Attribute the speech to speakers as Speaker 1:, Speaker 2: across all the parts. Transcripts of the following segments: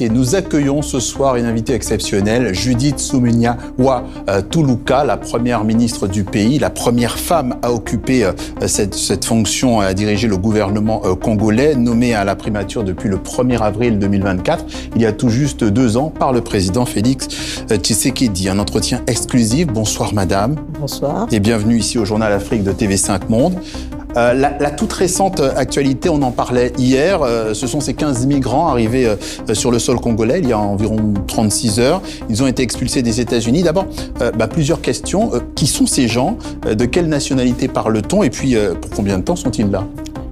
Speaker 1: Et nous accueillons ce soir une invitée exceptionnelle, Judith Suminwa Tuluka, la première ministre du pays, la première femme à occuper cette fonction, à diriger le gouvernement congolais, nommée à la primature depuis le 1er avril 2024, il y a tout juste 2 ans, par le président Félix Tshisekedi. Un entretien exclusif. Bonsoir madame.
Speaker 2: Bonsoir.
Speaker 1: Et bienvenue ici au Journal Afrique de TV5 Monde. La toute récente actualité, on en parlait hier, ce sont ces 15 migrants arrivés sur le sol congolais il y a environ 36 heures. Ils ont été expulsés des États-Unis. D'abord, plusieurs questions. Qui sont ces gens? De quelle nationalité parle-t-on? Et puis, pour combien de temps sont-ils là?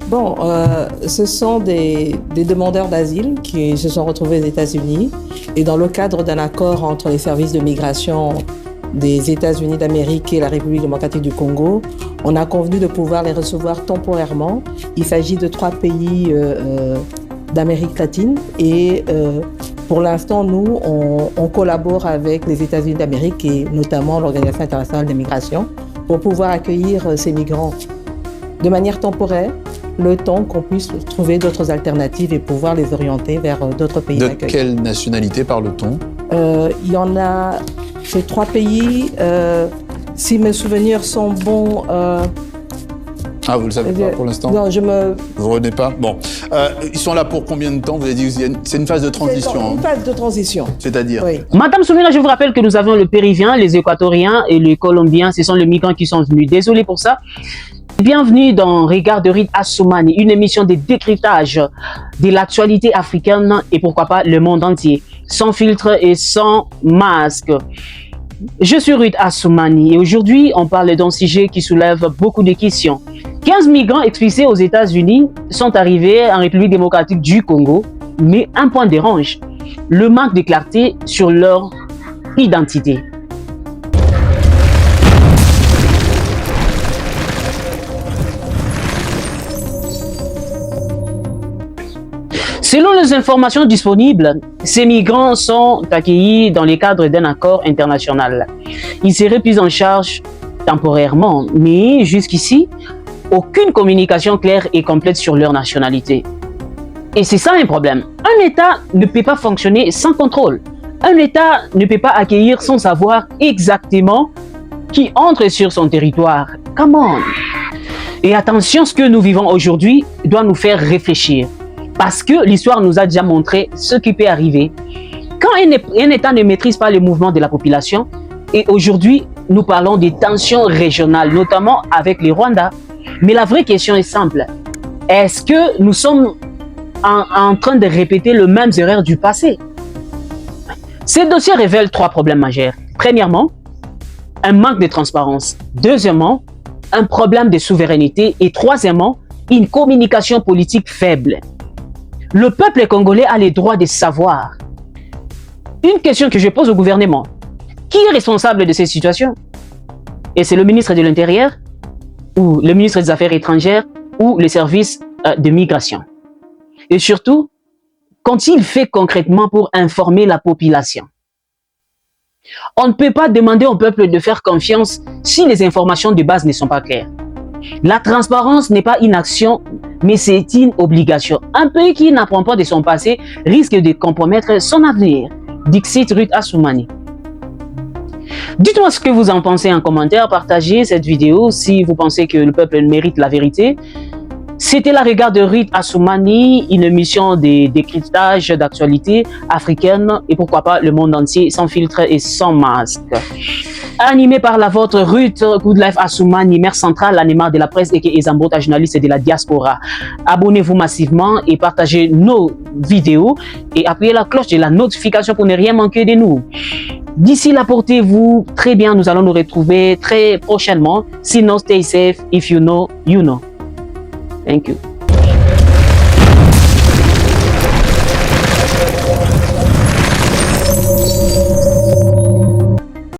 Speaker 2: Bon, ce sont des demandeurs d'asile qui se sont retrouvés aux États-Unis. Et dans le cadre d'un accord entre les services de migration des États-Unis d'Amérique et la République démocratique du Congo, on a convenu de pouvoir les recevoir temporairement. Il s'agit de 3 pays d'Amérique latine et pour l'instant, nous, on collabore avec les États-Unis d'Amérique et notamment l'Organisation internationale des migrations pour pouvoir accueillir ces migrants de manière temporaire, le temps qu'on puisse trouver d'autres alternatives et pouvoir les orienter vers d'autres pays d'accueil.
Speaker 1: De quelle nationalité parle-t-on?
Speaker 2: Il y en a ces 3 pays, si mes souvenirs sont bons...
Speaker 1: Ah, vous ne le savez pas pour l'instant?
Speaker 2: Non, Vous
Speaker 1: ne revenez pas? Bon. Ils sont là pour combien de temps? Vous avez dit c'est une phase de transition.
Speaker 2: C'est une phase de transition.
Speaker 1: C'est-à-dire?
Speaker 2: Oui.
Speaker 3: Madame Soumina, je vous rappelle que nous avons le Péruvien, les Équatoriens et les Colombiens. Ce sont les migrants qui sont venus. Désolé pour ça. Bienvenue dans Regard de Reed Assoumani, une émission de décryptage de l'actualité africaine et pourquoi pas le monde entier, sans filtre et sans masque. Je suis Reed Assoumani et aujourd'hui on parle d'un sujet qui soulève beaucoup de questions. 15 migrants expulsés aux États-Unis sont arrivés en République démocratique du Congo, mais un point dérange, le manque de clarté sur leur identité. Selon les informations disponibles, ces migrants sont accueillis dans le cadre d'un accord international. Ils seraient pris en charge temporairement, mais jusqu'ici, aucune communication claire et complète sur leur nationalité. Et c'est ça un problème. Un État ne peut pas fonctionner sans contrôle. Un État ne peut pas accueillir sans savoir exactement qui entre sur son territoire. Come on! Et attention, ce que nous vivons aujourd'hui doit nous faire réfléchir. Parce que l'histoire nous a déjà montré ce qui peut arriver quand un État ne maîtrise pas le mouvement de la population. Et aujourd'hui, nous parlons des tensions régionales, notamment avec le Rwanda. Mais la vraie question est simple. Est-ce que nous sommes en train de répéter les mêmes erreurs du passé? Ces dossiers révèlent 3 problèmes majeurs. Premièrement, un manque de transparence. Deuxièmement, un problème de souveraineté. Et troisièmement, une communication politique faible. Le peuple congolais a le droit de savoir. Une question que je pose au gouvernement. Qui est responsable de cette situation? Et c'est le ministre de l'Intérieur, ou le ministre des Affaires étrangères, ou le service de migration. Et surtout, qu'ont-ils fait concrètement pour informer la population? On ne peut pas demander au peuple de faire confiance si les informations de base ne sont pas claires. La transparence n'est pas une action, mais c'est une obligation. Un pays qui n'apprend pas de son passé risque de compromettre son avenir. Dixit Reed Assoumani. Dites-moi ce que vous en pensez en commentaire, partagez cette vidéo si vous pensez que le peuple mérite la vérité. C'était la Regard de Reed Assoumani, une émission de décryptage d'actualité africaine et pourquoi pas le monde entier sans filtre et sans masque. Animé par la vôtre Ruth Goodlife Assoumani, maire centrale, animateur de la presse et Ezambota, journaliste de la diaspora. Abonnez-vous massivement et partagez nos vidéos et appuyez la cloche de la notification pour ne rien manquer de nous. D'ici là, portez-vous très bien. Nous allons nous retrouver très prochainement. Sinon, stay safe. If you know, you know. Thank you.